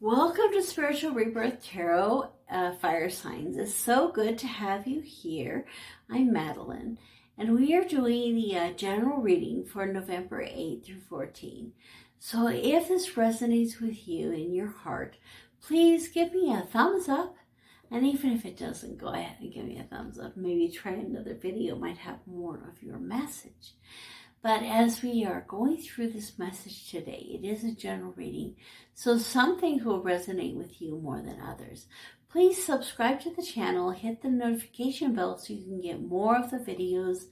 Welcome to Spiritual Rebirth Tarot Fire Signs. It's so good to have you here. I'm Madelyn, and we are doing the general reading for November 8 through 14. So if this resonates with you in your heart, please give me a thumbs up. And even if it doesn't, go ahead and give me a thumbs up. Maybe try another video, might have more of your message. But as we are going through this message today, it is a general reading, so some things will resonate with you more than others. Please subscribe to the channel, hit the notification bell so you can get more of the videos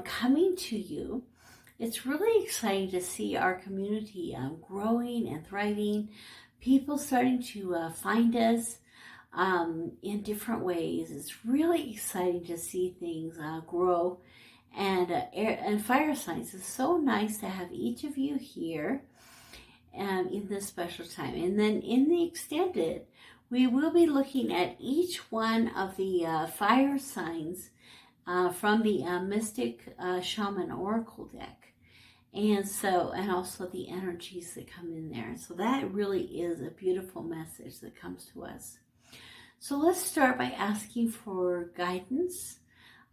coming to you. It's really exciting to see our community growing and thriving, people starting to find us in different ways. It's really exciting to see things grow. And fire signs, it's so nice to have each of you here in this special time. And then in the extended, we will be looking at each one of the fire signs from the Mystic Shaman Oracle deck. And also the energies that come in there. So that really is a beautiful message that comes to us. So let's start by asking for guidance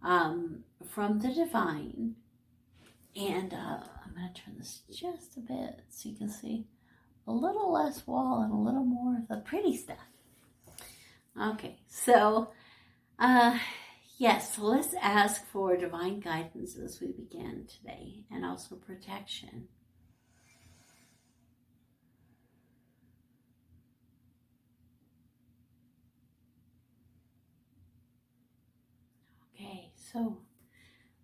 from the divine, and I'm going to turn this just a bit so you can see a little less wall and a little more of the pretty stuff. Okay, so yes, so let's ask for divine guidance as we begin today, and also protection. Okay, so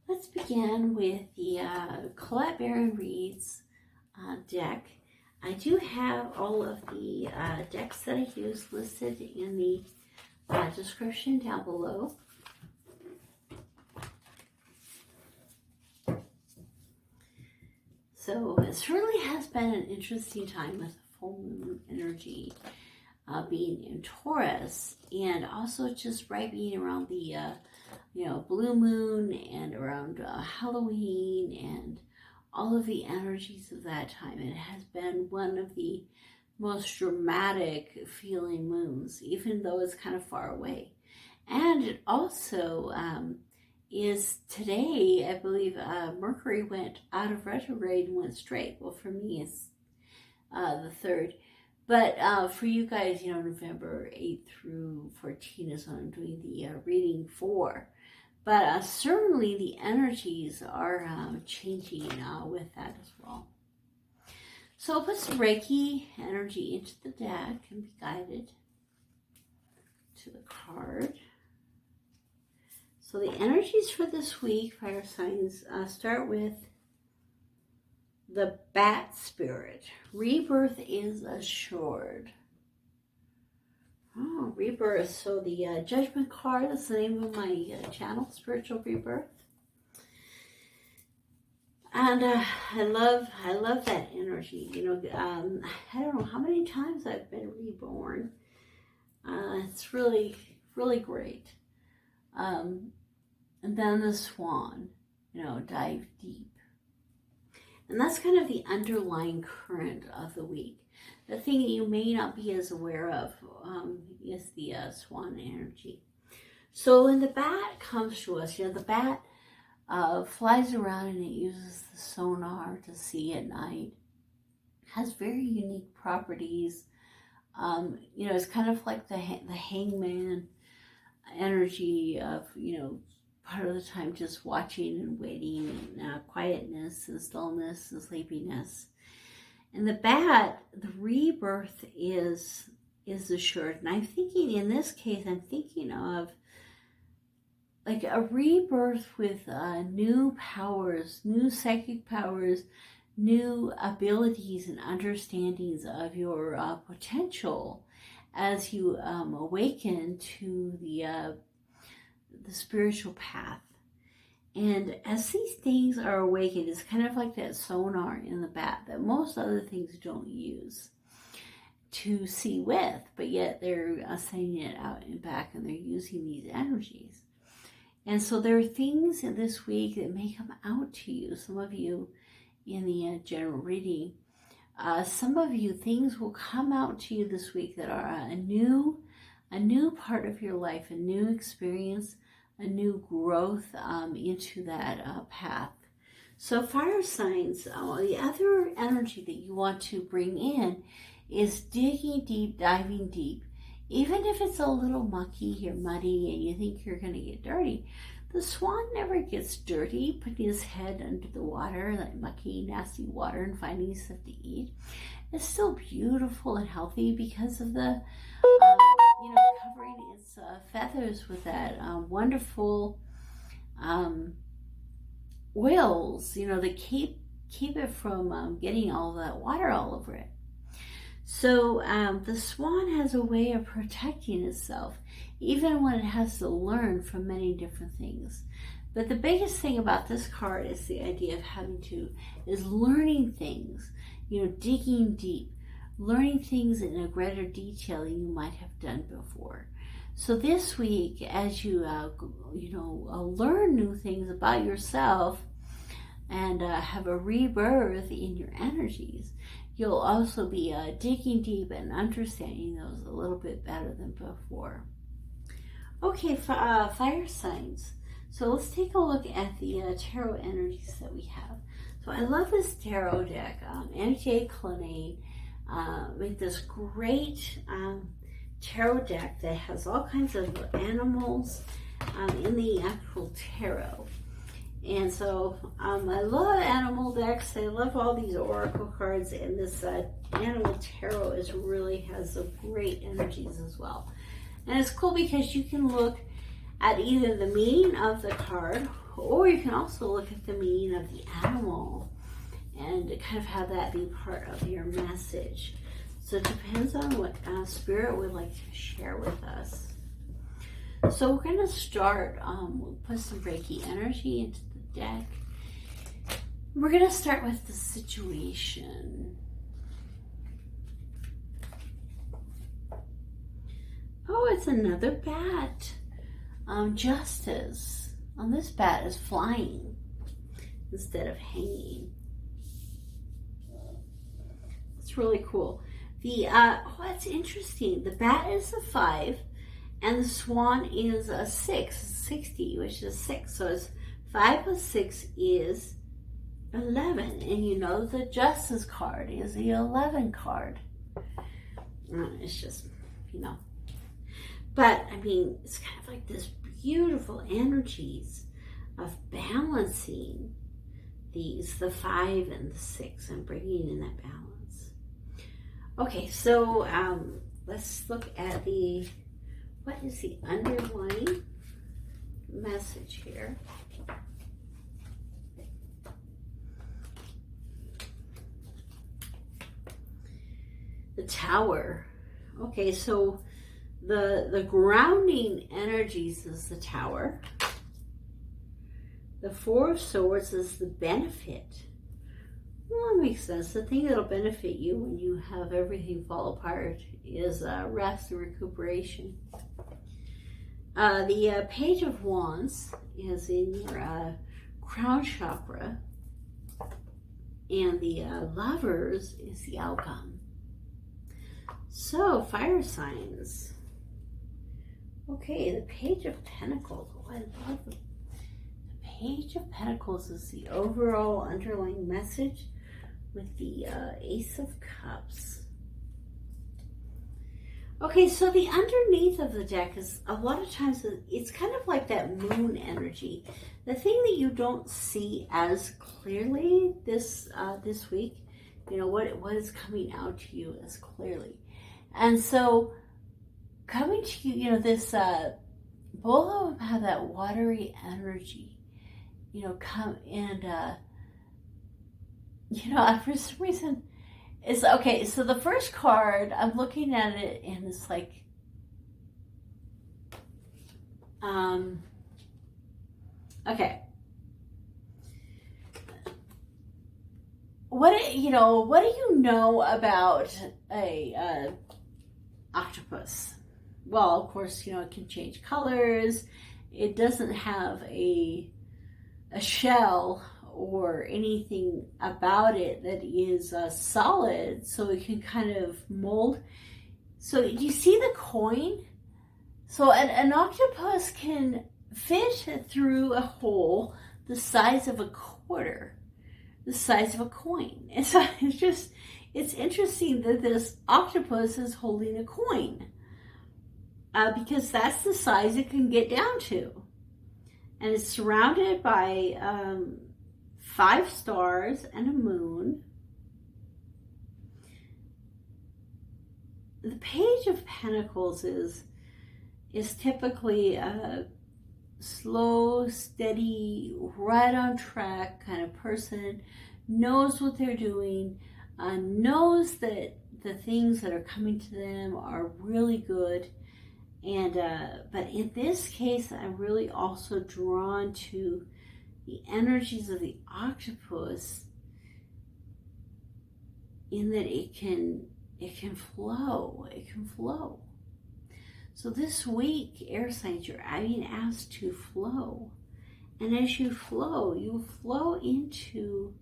let's begin with the Colette Baron-Reid's deck. I do have all of the decks that I use listed in the description down below. So this really has been an interesting time with the full moon energy being in Taurus, and also just right being around the blue moon and around Halloween and all of the energies of that time. It has been one of the most dramatic feeling moons, even though it's kind of far away. And it also is today, I believe, Mercury went out of retrograde and went straight. Well, for me, it's the 3rd. But for you guys, November 8 through 14 is what I'm doing the reading for. But certainly the energies are changing with that as well. So I'll put some Reiki energy into the deck and be guided to the card. So the energies for this week, fire signs, start with the bat spirit. Rebirth is assured. Oh, Rebirth. So the Judgment card, that's the name of my channel, Spiritual Rebirth. And I love that energy. I don't know how many times I've been reborn. It's really, really great. And then the swan, dive deep. And that's kind of the underlying current of the week. The thing that you may not be as aware of is the swan energy. So when the bat comes to us, the bat flies around and it uses the sonar to see at night. It has very unique properties. It's kind of like the hangman energy of, part of the time just watching and waiting, and quietness and stillness and sleepiness. And the bat, the rebirth is assured. And I'm thinking, in this case, I'm thinking of like a rebirth with new powers, new psychic powers, new abilities and understandings of your potential as you awaken to the spiritual path. And as these things are awakened, it's kind of like that sonar in the bat that most other things don't use to see with, but yet they're sending it out and back, and they're using these energies. And so there are things in this week that may come out to you. Some of you in the general reading some of you, things will come out to you this week that are a new part of your life, a new experience, a new growth into that path. So fire signs, the other energy that you want to bring in is digging deep, diving deep. Even if it's a little mucky or muddy and you think you're going to get dirty, the swan never gets dirty, putting his head under the water, that mucky, nasty water, and finding stuff to eat. It's still beautiful and healthy because of the, covering its feathers with that wonderful oils, that keep it from getting all that water all over it. So the swan has a way of protecting itself, even when it has to learn from many different things. But the biggest thing about this card is the idea of is learning things, digging deep, learning things in a greater detail than you might have done before. So this week, as you, learn new things about yourself and have a rebirth in your energies, you'll also be digging deep and understanding those a little bit better than before. Okay, fire signs. So let's take a look at the tarot energies that we have. So I love this tarot deck. NJ Cullinane made this great tarot deck that has all kinds of animals in the actual tarot. And so I love animal decks. I love all these oracle cards, and this animal tarot really has some great energies as well. And it's cool because you can look at either the meaning of the card, or you can also look at the meaning of the animal and kind of have that be part of your message. So it depends on what Spirit would like to share with us. So we're going to start, we'll put some Reiki energy into the deck. We're going to start with the situation. Oh, it's another bat. Justice. This bat is flying instead of hanging. It's really cool. It's interesting. The bat is a 5. And the swan is a 6, 60, which is 6. So it's 5 plus 6 is 11. And the Justice card is the 11 card. It's just, But, it's kind of like this beautiful energies of balancing the 5 and the 6 and bringing in that balance. Okay, so let's look at what is the underlying message here? The Tower. Okay, so the grounding energies is the Tower. The 4 of Swords is the benefit. Well, that makes sense. The thing that'll benefit you when you have everything fall apart is rest and recuperation. The Page of Wands is in your crown chakra, and the Lovers is the outcome. So, fire signs. Okay, the Page of Pentacles. Oh, I love the Page of Pentacles is the overall underlying message with the Ace of Cups. Okay, so the underneath of the deck is a lot of times it's kind of like that moon energy. The thing that you don't see as clearly this week, what is coming out to you as clearly. And so coming to you, this both of them have that watery energy. Come and for some reason. It's okay, so the first card, I'm looking at it and it's like, okay. What do you know about a octopus? Well, of course, it can change colors. It doesn't have a shell or anything about it that is solid, so it can kind of mold. So do you see the coin? So an octopus can fit through a hole the size of a quarter, the size of a coin. And so it's interesting that this octopus is holding a coin, because that's the size it can get down to. And it's surrounded by 5 stars and a moon. The Page of Pentacles is typically a slow, steady, right on track kind of person, knows what they're doing, knows that the things that are coming to them are really good. And but in this case, I'm really also drawn to the energies of the octopus, in that it can flow. It can flow. So this week, air signs, you're being asked to flow. And as you flow, you flow into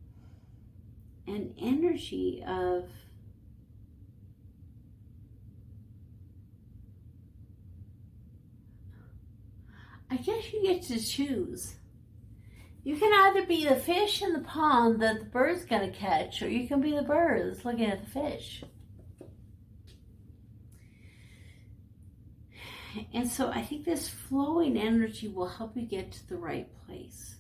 an energy of I guess you get to choose. You can either be the fish in the pond that the bird's going to catch, or you can be the bird that's looking at the fish. And so I think this flowing energy will help you get to the right place.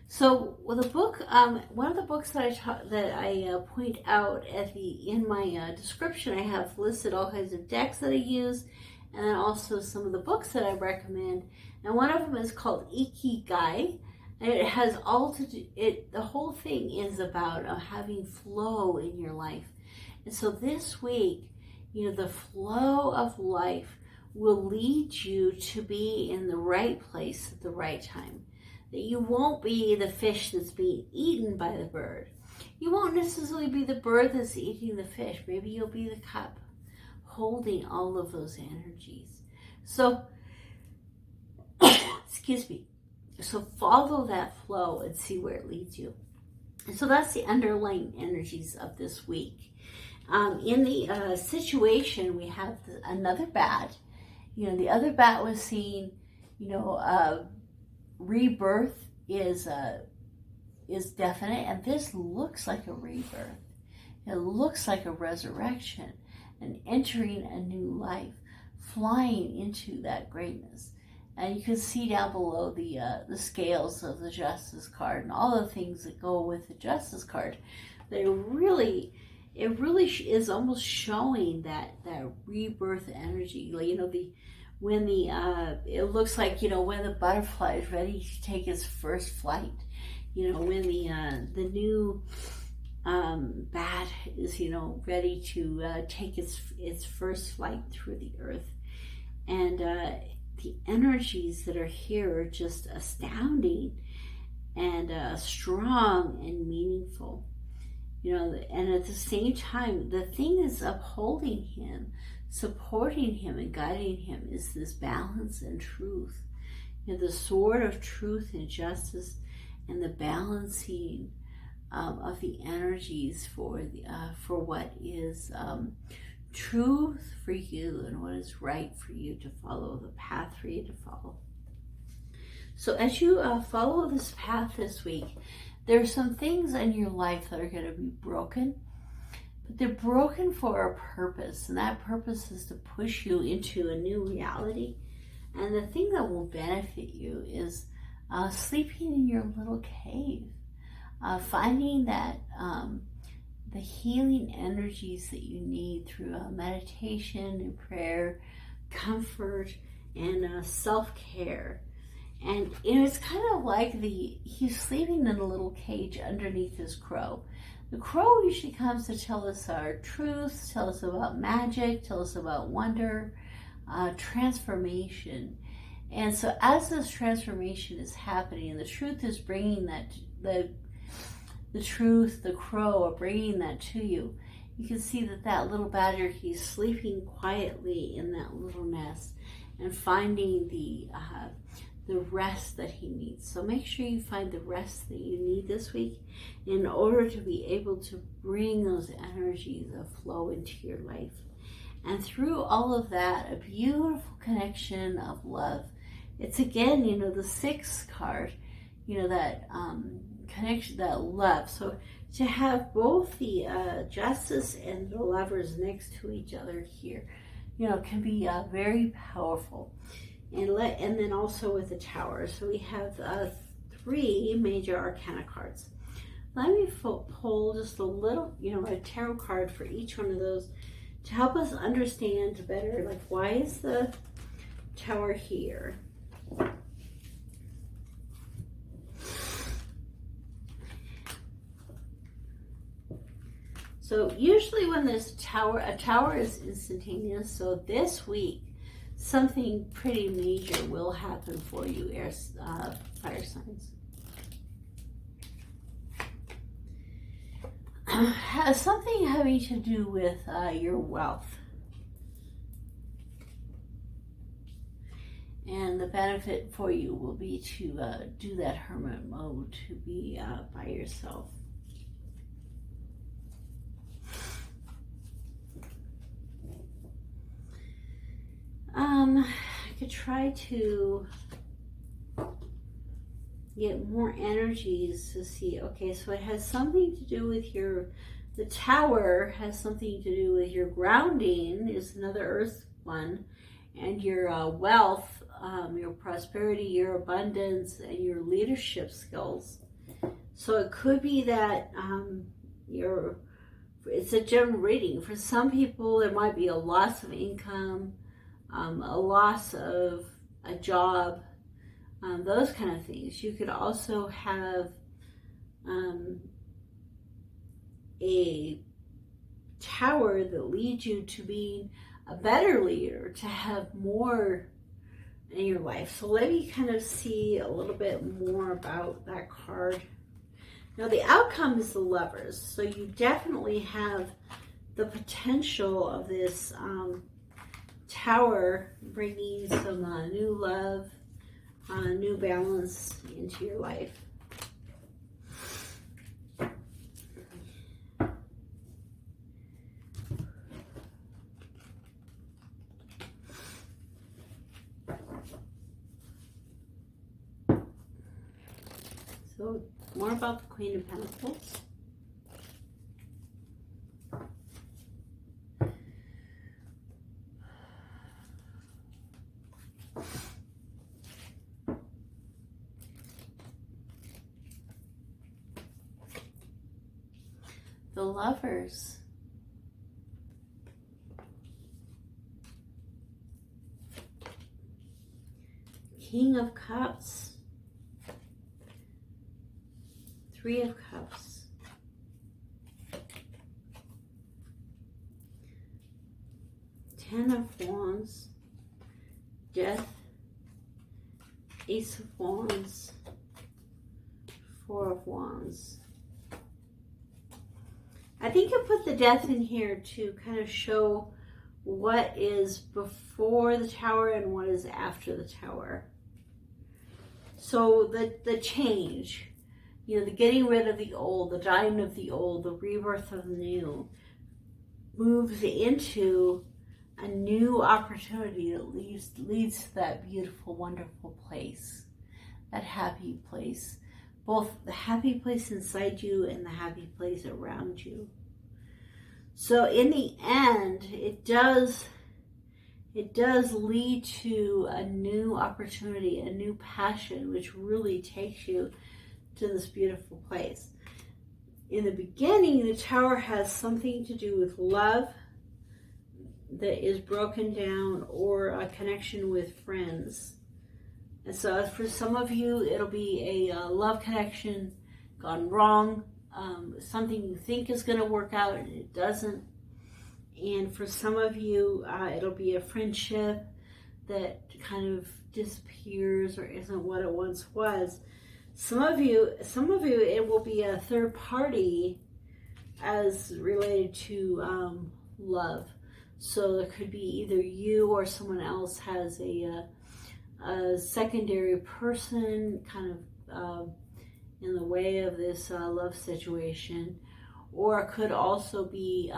So with a book, one of the books that I point out in my description, I have listed all kinds of decks that I use, and then also some of the books that I recommend. And one of them is called Ikigai, and it has all to do. The whole thing is about having flow in your life. And so this week, the flow of life will lead you to be in the right place at the right time. That you won't be the fish that's being eaten by the bird. You won't necessarily be the bird that's eating the fish. Maybe you'll be the cup holding all of those energies. So, excuse me. So follow that flow and see where it leads you. And so that's the underlying energies of this week. In the situation, we have another bat. The other bat was seen, rebirth is definite, and this looks like a rebirth. It looks like a resurrection, and entering a new life, flying into that greatness. And you can see down below the scales of the Justice card and all the things that go with the Justice card. It really is almost showing that rebirth energy. It looks like, when the butterfly is ready to take its first flight, when the new bat is, ready to take its first flight through the earth. And the energies that are here are just astounding and strong and meaningful. And at the same time, the thing that's upholding him, supporting him and guiding him is this balance and truth. The sword of truth and justice, and the balancing of the energies for what is truth for you and what is right for you to follow, the path for you to follow. So as you follow this path this week, there are some things in your life that are going to be broken, but they're broken for a purpose, and that purpose is to push you into a new reality. And the thing that will benefit you is sleeping in your little cave, finding that the healing energies that you need through meditation and prayer, comfort, and self-care. And it's kind of like he's sleeping in a little cage underneath his crow. The crow usually comes to tell us our truths, tell us about magic, tell us about wonder, transformation. And so as this transformation is happening, and the truth is bringing that, the truth, the crow are bringing that to you, you can see that little badger, he's sleeping quietly in that little nest and finding the the rest that he needs. So make sure you find the rest that you need this week in order to be able to bring those energies of flow into your life. And through all of that, a beautiful connection of love. It's again, you know, the 6th card, you know, that connection, that love. So to have both the Justice and the Lovers next to each other here, you know, can be very powerful. And then also with the Tower. So we have 3 major arcana cards. Let me pull just a little, you know, a tarot card for each one of those to help us understand better, like, why is the Tower here? So usually when this a tower is instantaneous. So this week, something pretty major will happen for you, fire signs. Has something having to do with your wealth. And the benefit for you will be to do that hermit mode, to be by yourself. I could try to get more energies to see. Okay, so it has something to do with the Tower has something to do with your grounding, is another earth one, and your wealth, your prosperity, your abundance, and your leadership skills. So it could be that it's a general reading. For some people, there might be a loss of income, a loss of a job, those kind of things. You could also have a tower that leads you to being a better leader, to have more in your life. So let me kind of see a little bit more about that card. Now the outcome is the Lovers. So you definitely have the potential of this Tower bringing some new love, new balance into your life. So more about the Queen of Pentacles. The Lovers. King of Cups. 3 of Cups. Ten of Wands. Death. Ace of Wands. 4 of Wands. I think I put the Death in here to kind of show what is before the Tower and what is after the Tower. So the change, you know, the getting rid of the old, the dying of the old, the rebirth of the new, moves into a new opportunity that leads to that beautiful, wonderful place, that happy place. Both the happy place inside you and the happy place around you. So in the end, it does lead to a new opportunity, a new passion, which really takes you to this beautiful place. In the beginning, the Tower has something to do with love that is broken down, or a connection with friends. And so for some of you, it'll be a love connection gone wrong, something you think is going to work out and it doesn't. And for some of you, it'll be a friendship that kind of disappears or isn't what it once was. Some of you, it will be a third party as related to love. So there could be either you or someone else has a a secondary person kind of in the way of this love situation, or it could also be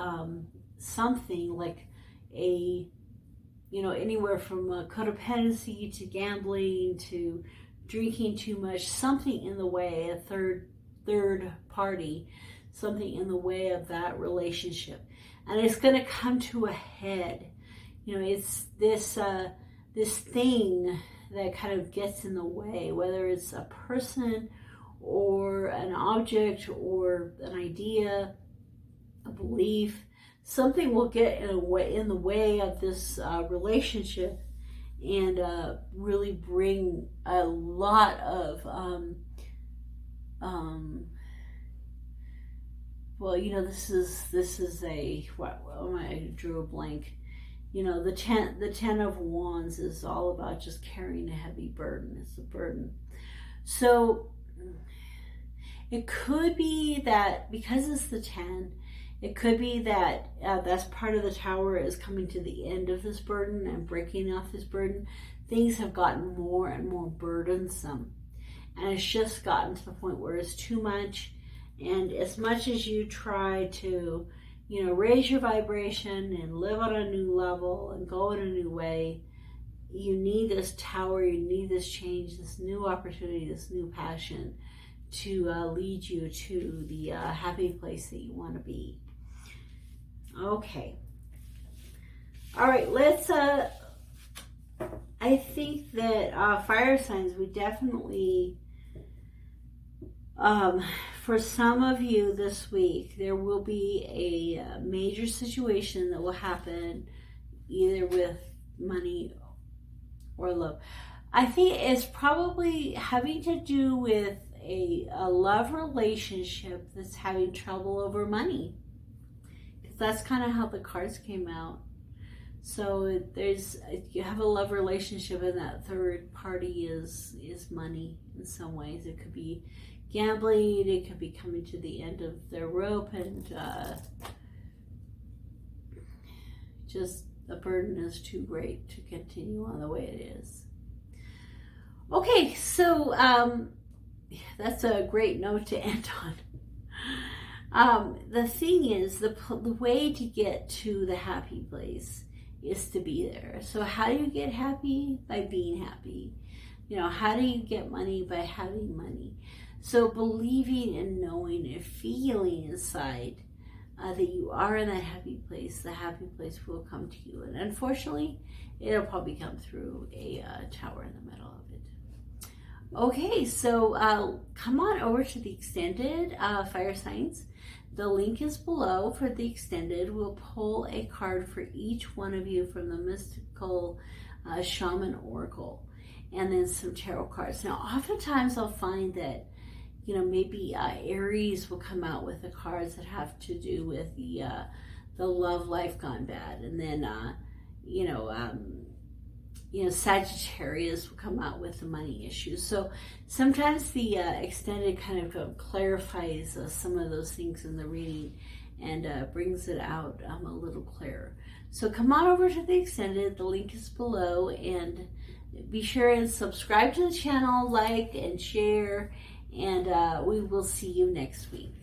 something like a, you know, anywhere from codependency to gambling to drinking too much, something in the way, a third party, something in the way of that relationship. And it's going to come to a head. You know, it's this thing that kind of gets in the way, whether it's a person or an object or an idea, a belief. Something will get in the way of this relationship and really bring a lot of well, you know, this is a I drew a blank. You know, the 10 of Wands is all about just carrying a heavy burden. It's a burden. So it could be that because it's the 10, it could be that that's part of the Tower is coming to the end of this burden and breaking off this burden. Things have gotten more and more burdensome. And it's just gotten to the point where it's too much. And as much as you try to, you know, raise your vibration and live on a new level and go in a new way, you need this Tower, you need this change, this new opportunity, this new passion to lead you to the happy place that you want to be. Okay. All right, let's, I think that fire signs, we definitely, for some of you this week, there will be a major situation that will happen either with money or love. I think it's probably having to do with a love relationship that's having trouble over money. Because that's kind of how the cards came out. So you have a love relationship and that third party is money in some ways. It could be gambling, it could be coming to the end of their rope and just the burden is too great to continue on the way it is. Okay, so that's a great note to end on. The thing is, the way to get to the happy place is to be there. So how do you get happy? By being happy. You know, how do you get money? By having money. So believing and knowing and feeling inside that you are in that happy place, the happy place will come to you. And unfortunately, it'll probably come through a Tower in the middle of it. Okay, so come on over to the extended fire signs. The link is below for the extended. We'll pull a card for each one of you from the mystical Shaman Oracle, and then some tarot cards. Now, oftentimes I'll find that, you know, maybe Aries will come out with the cards that have to do with the love life gone bad, and then Sagittarius will come out with the money issues. So sometimes the extended kind of clarifies some of those things in the reading and brings it out a little clearer. So come on over to the extended. The link is below, and be sure and subscribe to the channel, like and share, and we will see you next week.